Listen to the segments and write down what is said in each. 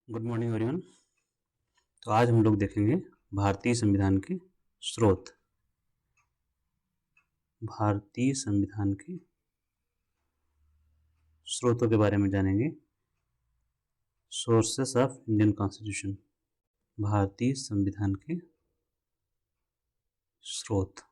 Good morning everyone. तो आज हम लोग देखेंगे भारतीय संविधान के स्रोत। भारतीय संविधान के स्रोतों के बारे में जानेंगे। सोर्सेस ऑफ इंडियन कॉन्स्टिट्यूशन, भारतीय संविधान के स्रोत।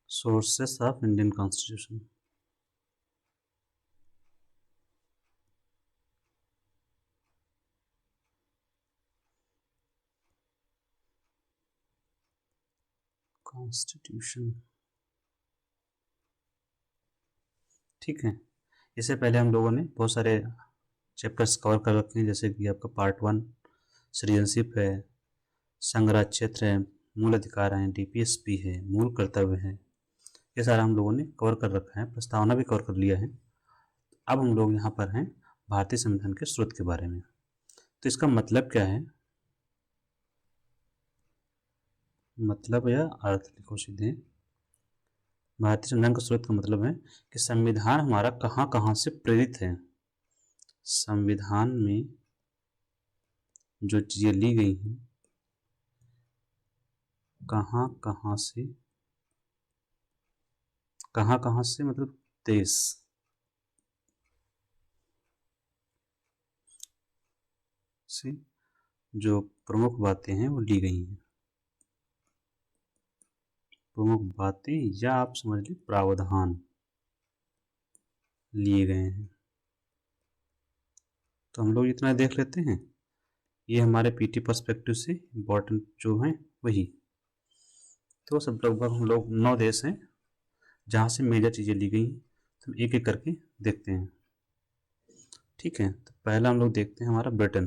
Sources of Indian constitution. Constitution, ठीक है। इससे पहले हम लोगों ने बहुत सारे चैप्टर्स कवर कर रखे हैं, जैसे कि आपका पार्ट 1 सिटीजनशिप है, संघराज क्षेत्र है, मूल अधिकार है, डीपीएसपी है, मूल कर्तव्य है। ये सारा हम लोगों ने कवर कर रखा है, प्रस्तावना भी कवर कर लिया है। अब हम लोग यहाँ पर हैं भारतीय संविधान के स्रोत के बारे में। तो इसका मतलब क्या है, मतलब या अर्थ लिखो सीधे। भारतीय संविधान का स्रोत का मतलब है कि संविधान हमारा कहाँ कहाँ से प्रेरित है। संविधान में जो चीजें ली गई हैं कहाँ कहाँ से मतलब देश से जो प्रमुख बातें हैं वो ली गई हैं। प्रमुख बातें या आप समझ लीजिए प्रावधान लिए गए हैं। तो हम लोग इतना देख लेते हैं, ये हमारे पीटी पर्सपेक्टिव से इम्पोर्टेंट जो है वही। तो सब लगभग हम लोग 9 देश हैं जहाँ से मेजर चीज़ें ली गई, तो हम एक एक करके देखते हैं, ठीक है। तो पहला हम लोग देखते हैं हमारा ब्रिटेन।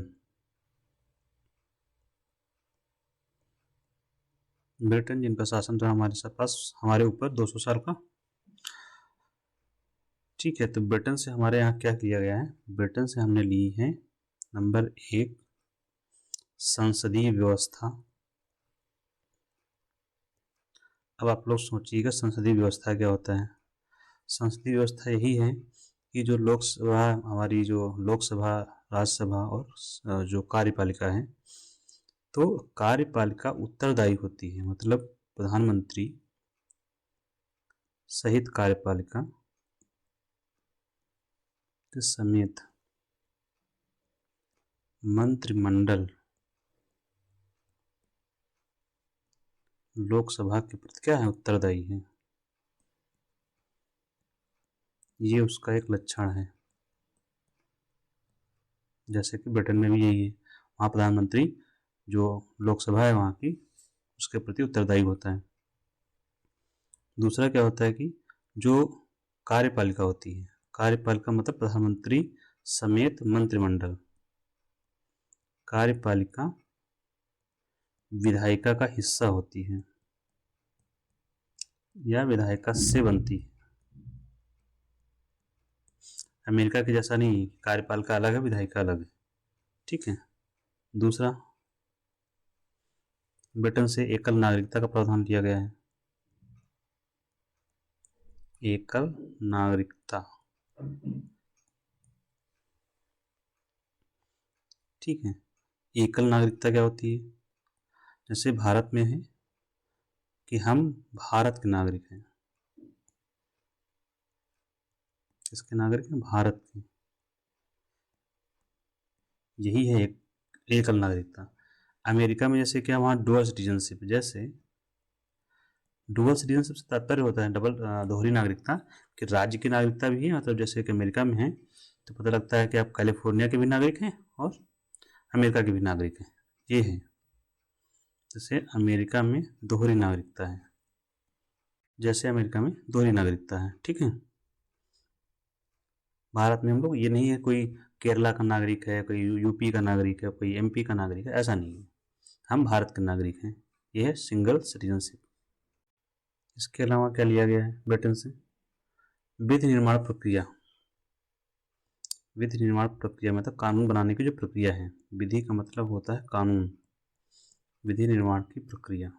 ब्रिटेन जिनका शासन रहा हमारे पास हमारे ऊपर 200 साल का, ठीक है। तो ब्रिटेन से हमारे यहाँ क्या किया गया है, ब्रिटेन से हमने ली है नंबर 1 संसदीय व्यवस्था। अब आप लोग सोचिएगा संसदीय व्यवस्था क्या होता है। संसदीय व्यवस्था यही है कि जो लोकसभा हमारी जो लोकसभा, राज्यसभा और जो कार्यपालिका है, तो कार्यपालिका उत्तरदायी होती है, मतलब प्रधानमंत्री सहित कार्यपालिका के समेत मंत्रिमंडल लोकसभा के प्रति क्या है, उत्तरदायी है। ये उसका एक लक्षण है, जैसे कि ब्रिटेन में भी यही है, वहाँ प्रधानमंत्री जो लोकसभा है वहाँ की उसके प्रति उत्तरदायी होता है। दूसरा क्या होता है कि जो कार्यपालिका होती है, कार्यपालिका मतलब प्रधानमंत्री समेत मंत्रिमंडल, कार्यपालिका विधायिका का हिस्सा होती है या विधायिका से बनती है। अमेरिका के जैसा नहीं, कार्यपालिका अलग है विधायिका अलग है, ठीक है। दूसरा, ब्रिटेन से एकल नागरिकता का प्रावधान लिया गया है। एकल नागरिकता, ठीक है। एकल नागरिकता क्या होती है, जैसे भारत में है कि हम भारत के नागरिक हैं। किसके नागरिक हैं, भारत के। यही है एक एकल नागरिकता। अमेरिका में जैसे क्या, वहाँ डुअल सिटीजनशिप, जैसे डुअल सिटीजनशिप से तात्पर्य होता है डबल दोहरी नागरिकता, कि राज्य की नागरिकता भी है, मतलब जैसे कि अमेरिका में है तो पता लगता है कि आप कैलिफोर्निया के भी नागरिक हैं और अमेरिका के भी नागरिक हैं, ये है। जैसे अमेरिका में दोहरी नागरिकता है, जैसे अमेरिका में दोहरी नागरिकता है, ठीक है। भारत में हम लोग ये नहीं है कोई केरला का नागरिक है, कोई यूपी का नागरिक है, कोई एमपी का नागरिक है, ऐसा नहीं है। हम भारत के नागरिक हैं, ये है सिंगल सिटीजनशिप। इसके अलावा क्या लिया गया है ब्रिटेन से, विधि निर्माण प्रक्रिया, विधि निर्माण प्रक्रिया मतलब कानून बनाने की जो प्रक्रिया है। विधि का मतलब होता है कानून, विधि निर्माण की प्रक्रिया।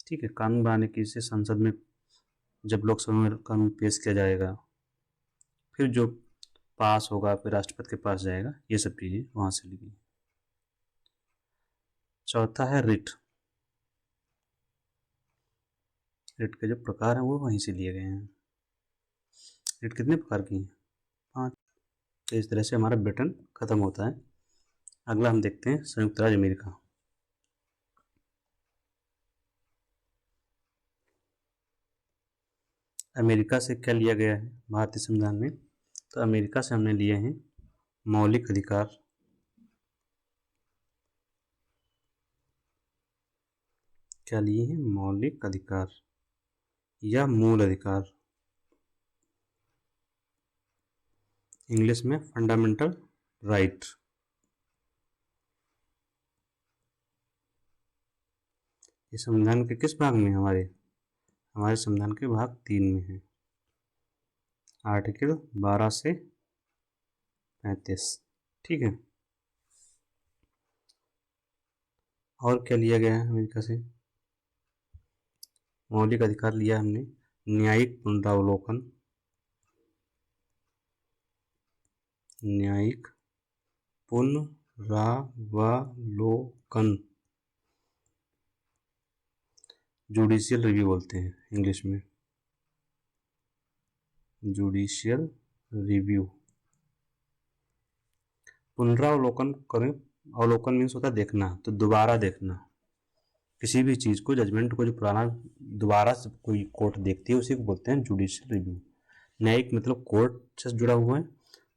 ठीक है, कानून बनाने की, इसे संसद में जब लोकसभा में कानून पेश किया जाएगा, फिर जो पास होगा, फिर राष्ट्रपति के पास जाएगा, ये सब चीज़ें वहाँ से ली गई। चौथा है रिट। रिट के जो प्रकार हैं वो वहीं से लिए गए हैं। रिट कितने प्रकार की हैं? 5। तो इस तरह से हमारा ब्रिटेन खत्म होता है। अगला हम देखते हैं संयुक्त राज्य अमेरिका। अमेरिका से क्या लिया गया है भारतीय संविधान में? तो अमेरिका से हमने लिए हैं मौलिक अधिकार, क्या लिए हैं? मौलिक अधिकार या मूल अधिकार, इंग्लिश में फंडामेंटल राइट। ये संविधान के किस भाग में है? हमारे संविधान के भाग 3 में है, आर्टिकल 12 से 35। ठीक है, और क्या लिया गया है अमेरिका से? मौलिक अधिकार लिया हमने न्यायिक पुनरावलोकन, न्यायिक पुनरावलोकन, जुडिशियल रिव्यू बोलते हैं इंग्लिश में, जुडिशियल रिव्यू। पुनरावलोकन करें, अवलोकन मीन्स होता है देखना, तो दोबारा देखना किसी भी चीज़ को, जजमेंट को जो पुराना दोबारा से कोई कोर्ट देखती है उसी को बोलते हैं जुडिशियल रिव्यू। न्यायिक मतलब कोर्ट से जुड़ा हुआ है,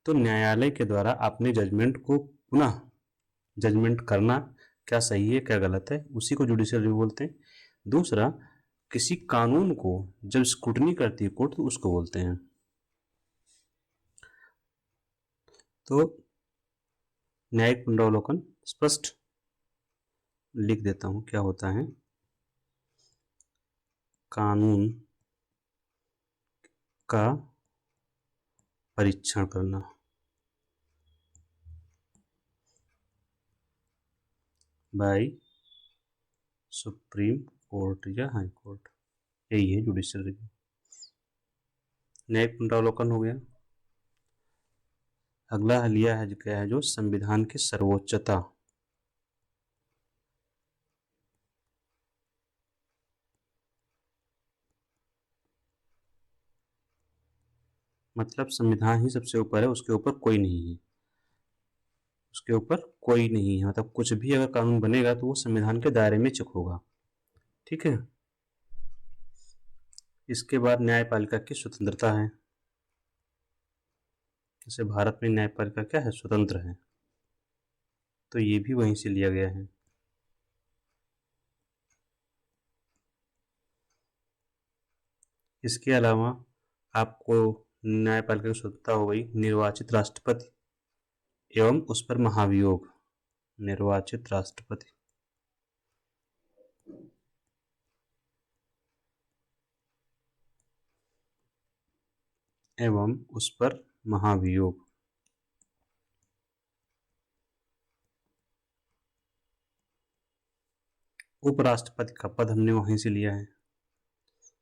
तो न्यायालय के द्वारा अपने जजमेंट को पुनः जजमेंट करना, क्या सही है क्या गलत है, उसी को जुडिशियल रिव्यू बोलते हैं। दूसरा, किसी कानून को जब स्क्रूटनी करती है कोर्ट तो उसको बोलते हैं। तो न्यायिक पुनरावलोकन स्पष्ट लिख देता हूं क्या होता है। कानून का परीक्षण करना, बाय सुप्रीम कोर्ट या हाई कोर्ट, यही है जुडिशियल रिव्यू। न्यायिक पुनरावलोकन हो गया। अगला लिया है जो क्या है, जो संविधान की सर्वोच्चता, मतलब संविधान ही सबसे ऊपर है, उसके ऊपर कोई नहीं है, उसके ऊपर कोई नहीं है, मतलब कुछ भी अगर कानून बनेगा तो वो संविधान के दायरे में चुक होगा। ठीक है, इसके बाद न्यायपालिका की स्वतंत्रता है, जैसे भारत में न्यायपालिका क्या है, स्वतंत्र है, तो ये भी वहीं से लिया गया है। इसके अलावा आपको न्यायपालिका की स्वतंत्रता हो गई, निर्वाचित राष्ट्रपति एवं उस पर महाभियोग, निर्वाचित राष्ट्रपति एवं उस पर महाभियोग। उपराष्ट्रपति का पद हमने वहीं से लिया है,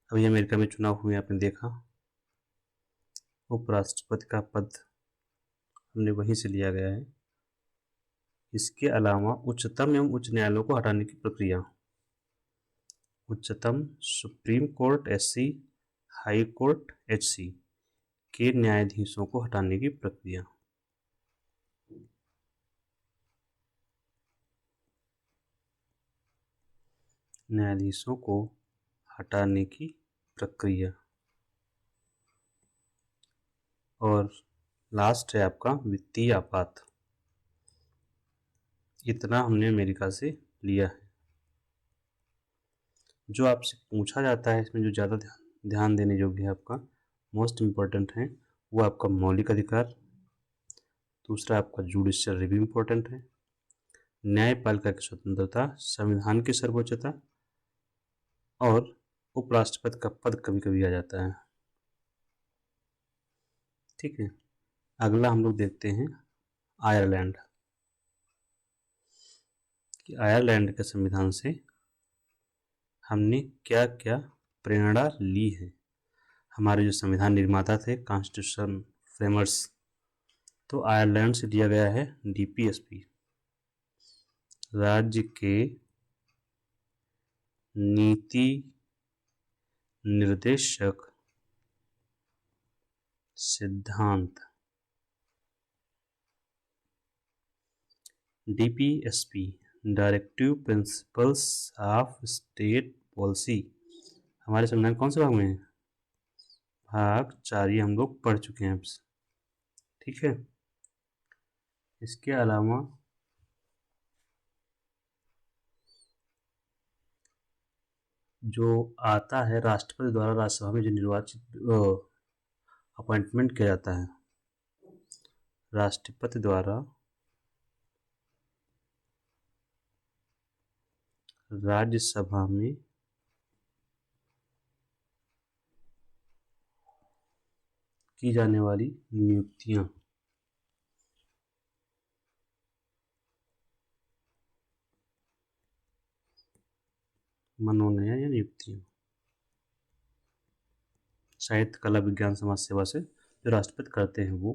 अभी अमेरिका में चुनाव हुए आपने देखा, उपराष्ट्रपति का पद हमने वहीं से लिया गया है। इसके अलावा उच्चतम एवं उच्च न्यायालयों को हटाने की प्रक्रिया, उच्चतम supreme court SC, high court HC के न्यायाधीशों को हटाने की प्रक्रिया। न्यायाधीशों को हटाने की प्रक्रिया। और लास्ट है आपका वित्तीय आपात, इतना हमने अमेरिका से लिया है। जो आपसे पूछा जाता है इसमें जो ज़्यादा ध्यान देने योग्य है आपका, मोस्ट इम्पोर्टेंट है, वो आपका मौलिक अधिकार, दूसरा आपका जुडिशियल रिव्यू इम्पोर्टेंट है, न्यायपालिका की स्वतंत्रता, संविधान की सर्वोच्चता और उपराष्ट्रपति का पद कभी कभी आ जाता है। ठीक है, अगला हम लोग देखते हैं आयरलैंड, कि आयरलैंड के संविधान से हमने क्या क्या प्रेरणा ली है। हमारे जो संविधान निर्माता थे, कॉन्स्टिट्यूशन फ्रेमर्स, तो आयरलैंड से लिया गया है डीपीएसपी, राज्य के नीति निर्देशक सिद्धांत। DPSP, directive principles of state policy, हमारे संविधान कौन से भाग में है? भाग 4, ये हम लोग पढ़ चुके हैं। ठीक है, इसके अलावा जो आता है राष्ट्रपति द्वारा राज्यसभा में जो निर्वाचित अपॉइंटमेंट किया जाता है, राष्ट्रपति द्वारा राज्यसभा में की जाने वाली नियुक्तियां, मनोनयन या नियुक्तियां, साहित्य, कला, विज्ञान, समाज सेवा से जो राष्ट्रपति करते हैं वो,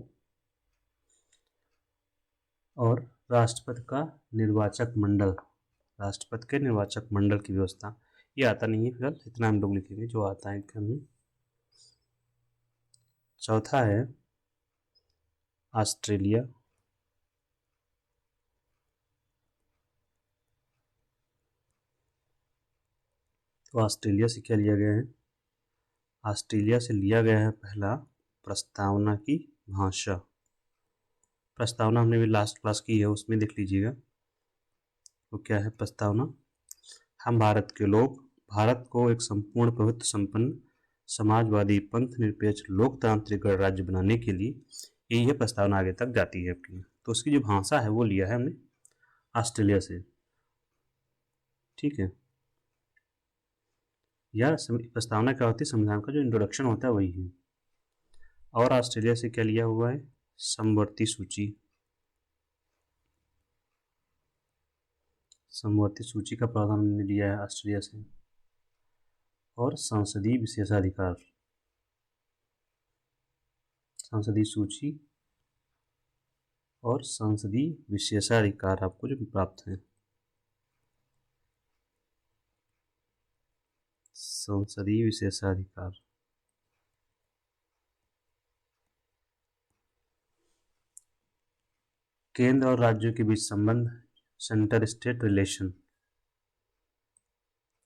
और राष्ट्रपति का निर्वाचक मंडल, राष्ट्रपति के निर्वाचक मंडल की व्यवस्था। ये आता नहीं है फिलहाल, इतना हम लोग लिखेंगे जो आता है हमें। चौथा है ऑस्ट्रेलिया, तो ऑस्ट्रेलिया से क्या लिया गया है? ऑस्ट्रेलिया से लिया गया है पहला, प्रस्तावना की भाषा। प्रस्तावना हमने भी लास्ट क्लास की है, उसमें देख लीजिएगा। तो क्या है प्रस्तावना? हम भारत के लोग भारत को एक संपूर्ण प्रभुत्व संपन्न समाजवादी पंथ निरपेक्ष लोकतांत्रिक गणराज्य बनाने के लिए यह प्रस्तावना आगे तक जाती है अपनी। तो उसकी जो भाषा है वो लिया है हमने ऑस्ट्रेलिया से। ठीक है, यह प्रस्तावना क्या होती है? संविधान का जो इंट्रोडक्शन होता है वही है। और ऑस्ट्रेलिया से क्या लिया हुआ है? समवर्ती सूची, समवर्ती सूची का प्रावधान हमने लिया है ऑस्ट्रेलिया से। और संसदीय विशेषाधिकार, संसदीय सूची और संसदीय विशेषाधिकार आपको जो प्राप्त है, संसदीय विशेषाधिकार। केंद्र और राज्यों के बीच संबंध, सेंटर स्टेट रिलेशन,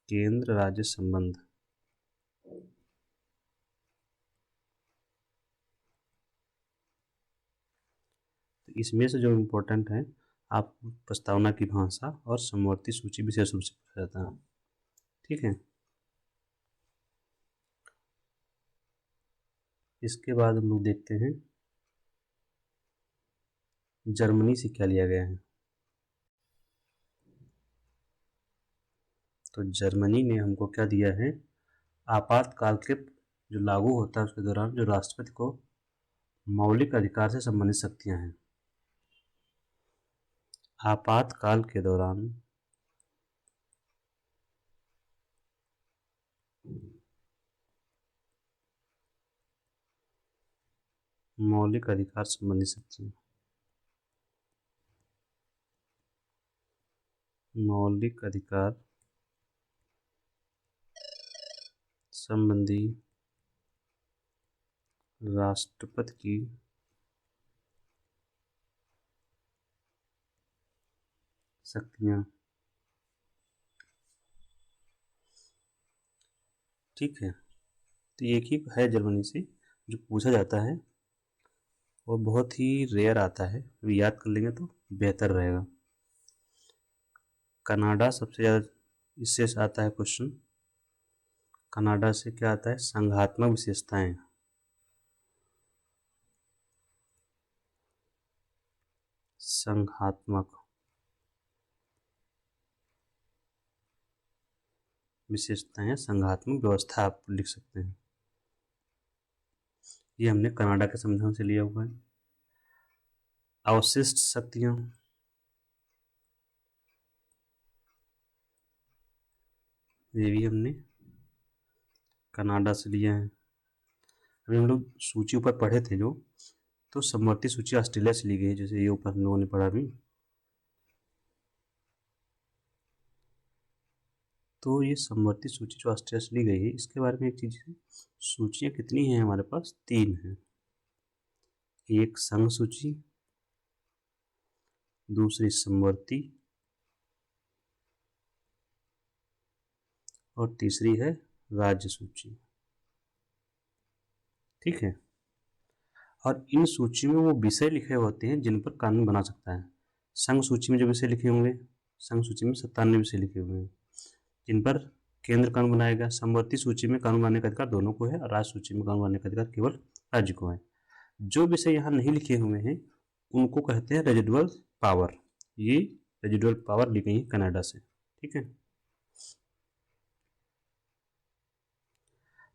केंद्र राज्य संबंध। तो इसमें से जो इम्पोर्टेंट है, आप प्रस्तावना की भाषा और समवर्ती सूची विशेष रूप से पूछा जाता है। ठीक है, इसके बाद हम लोग देखते हैं जर्मनी से क्या लिया गया है। तो जर्मनी ने हमको क्या दिया है? आपातकाल के जो लागू होता है उसके दौरान जो राष्ट्रपति को मौलिक अधिकार से संबंधित शक्तियां हैं, आपातकाल के दौरान मौलिक अधिकार संबंधी शक्तियां, मौलिक अधिकार संबंधी राष्ट्रपति की शक्तियां। ठीक है, तो एक ही है जर्मनी से जो पूछा जाता है और बहुत ही रेयर आता है, याद कर लेंगे तो बेहतर रहेगा। कनाडा सबसे ज़्यादा इससे आता है क्वेश्चन। कनाडा से क्या आता है? संघात्मक विशेषताएं, संघात्मक विशेषताएं, संघात्मक व्यवस्था आप लिख सकते हैं। ये हमने कनाडा के संविधान से लिया हुआ है। अवशिष्ट शक्तियां, ये भी हमने कनाडा से लिया है। अभी हम लोग सूची ऊपर पढ़े थे जो, तो समवर्ती सूची ऑस्ट्रेलिया से ली गई है, जैसे ये ऊपर हम लोगों ने पढ़ा अभी। तो ये समवर्ती सूची जो ऑस्ट्रेलिया से ली गई है, इसके बारे में एक चीज़ है, सूचियाँ कितनी हैं हमारे पास? 3 हैं। एक संघ सूची, दूसरी समवर्ती, और तीसरी है राज्य सूची। ठीक है। और इन सूची में वो विषय लिखे होते हैं जिन पर कानून बना सकता है। संघ सूची में जो विषय लिखे होंगे, संघ सूची में 97 विषय लिखे हुए हैं जिन पर केंद्र कानून बनाएगा। समवर्ती सूची में कानून बनाने का अधिकार दोनों को है, और राज्य सूची में कानून बनाने का अधिकार केवल राज्य को है। जो विषय यहाँ नहीं लिखे हुए हैं उनको कहते हैं रेजिडुअल पावर। ये रेजिडुअल पावर ली गई है कनाडा से। ठीक है।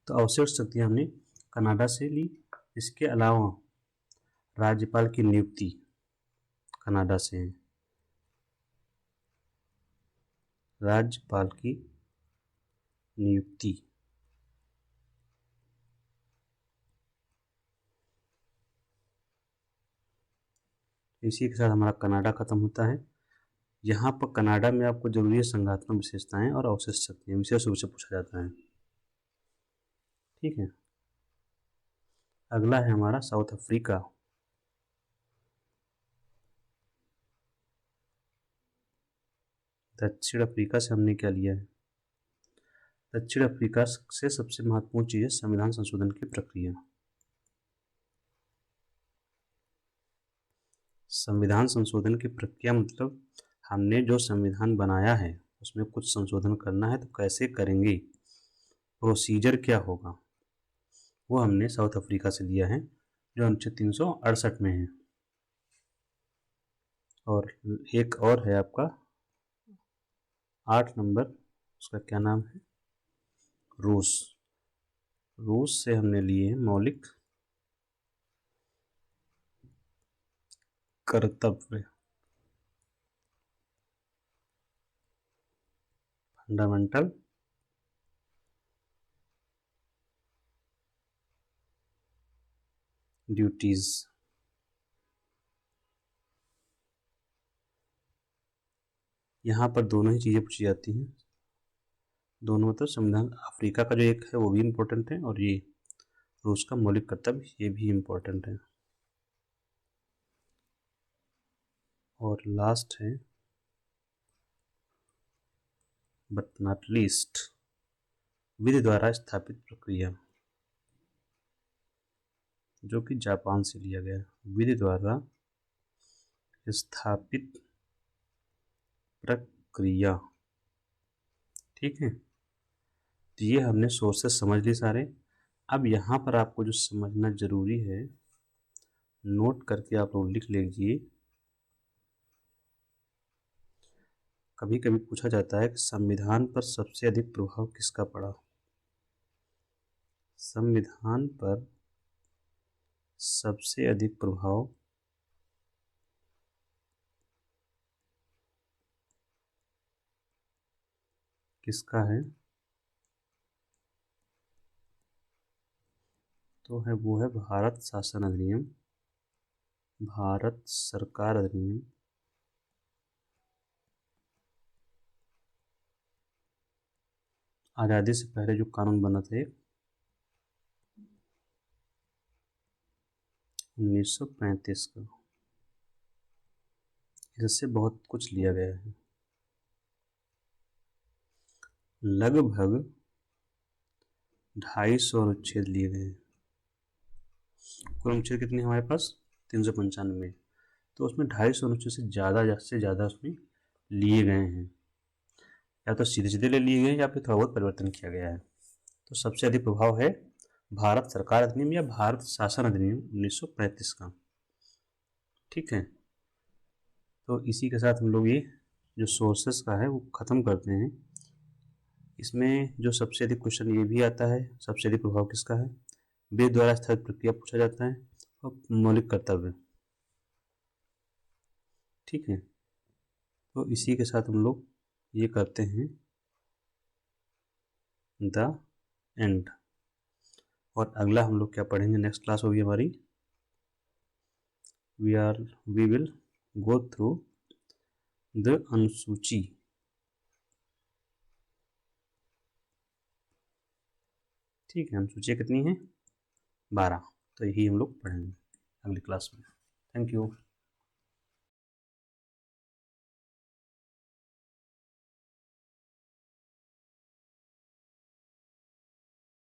तो अवशिष्ट शक्तियाँ हमने कनाडा से ली। इसके अलावा राज्यपाल की नियुक्ति कनाडा से है। राज्यपाल की नियुक्ति, इसी के साथ हमारा कनाडा खत्म होता है। यहाँ पर कनाडा में आपको जरूरी है संघात्मक विशेषताएं और अवशिष्ट शक्तियां, विशेष रूप से पूछा जाता है। ठीक है। अगला है हमारा साउथ अफ्रीका। दक्षिण अफ्रीका से हमने क्या लिया है? दक्षिण अफ्रीका से सबसे महत्वपूर्ण चीज है संविधान संशोधन की प्रक्रिया। संविधान संशोधन की प्रक्रिया मतलब हमने जो संविधान बनाया है उसमें कुछ संशोधन करना है, तो कैसे करेंगे, प्रोसीजर क्या होगा, वो हमने साउथ अफ्रीका से लिया है जो अनुच्छेद 368 में है। और एक और है आपका 8 नंबर, उसका क्या नाम है? रूस। रूस से हमने लिए हैं मौलिक कर्तव्य, फंडामेंटल ड्यूटीज। यहाँ पर दोनों ही चीज़ें पूछी जाती हैं। दोनों मतलब संविधान अफ्रीका का जो एक है वो भी इम्पोर्टेंट है, और ये रूस का मौलिक कर्तव्य ये भी इम्पोर्टेंट है। और लास्ट है बट नॉट लीस्ट, विधि द्वारा स्थापित प्रक्रिया, जो कि जापान से लिया गया। विधि द्वारा स्थापित प्रक्रिया। ठीक है। तो ये हमने सोर्सेस समझ लिए सारे। अब यहाँ पर आपको जो समझना जरूरी है, नोट करके आप लोग लिख लीजिए। कभी कभी पूछा जाता है कि संविधान पर सबसे अधिक प्रभाव किसका पड़ा? संविधान पर सबसे अधिक प्रभाव किसका है? तो है वो है भारत शासन अधिनियम, भारत सरकार अधिनियम। आज़ादी से पहले जो कानून बना था 1935 का, इससे बहुत कुछ लिया गया है। लगभग 250 अनुच्छेद लिए गए हैं। कुल अनुच्छेद कितने हमारे पास? 395। तो उसमें 250 अनुच्छेद से ज़्यादा उसमें लिए गए हैं, या तो सीधे सीधे ले लिए गए या फिर थोड़ा बहुत परिवर्तन किया गया है। तो सबसे अधिक प्रभाव है भारत सरकार अधिनियम या भारत शासन अधिनियम 1935 का। ठीक है। तो इसी के साथ हम लोग ये जो सोर्सेस का है वो ख़त्म करते हैं। इसमें जो सबसे अधिक क्वेश्चन ये भी आता है, सबसे अधिक प्रभाव किसका है, वेद द्वारा स्थापित प्रक्रिया पूछा जाता है, और मौलिक कर्तव्य। ठीक है, तो इसी के साथ हम लोग ये करते हैं द एंड। और अगला हम लोग क्या पढ़ेंगे, नेक्स्ट क्लास होगी हमारी, we will go through the अनुसूची। ठीक है, अनुसूचियाँ कितनी हैं, 12। तो यही हम लोग पढ़ेंगे अगली क्लास में। Thank you.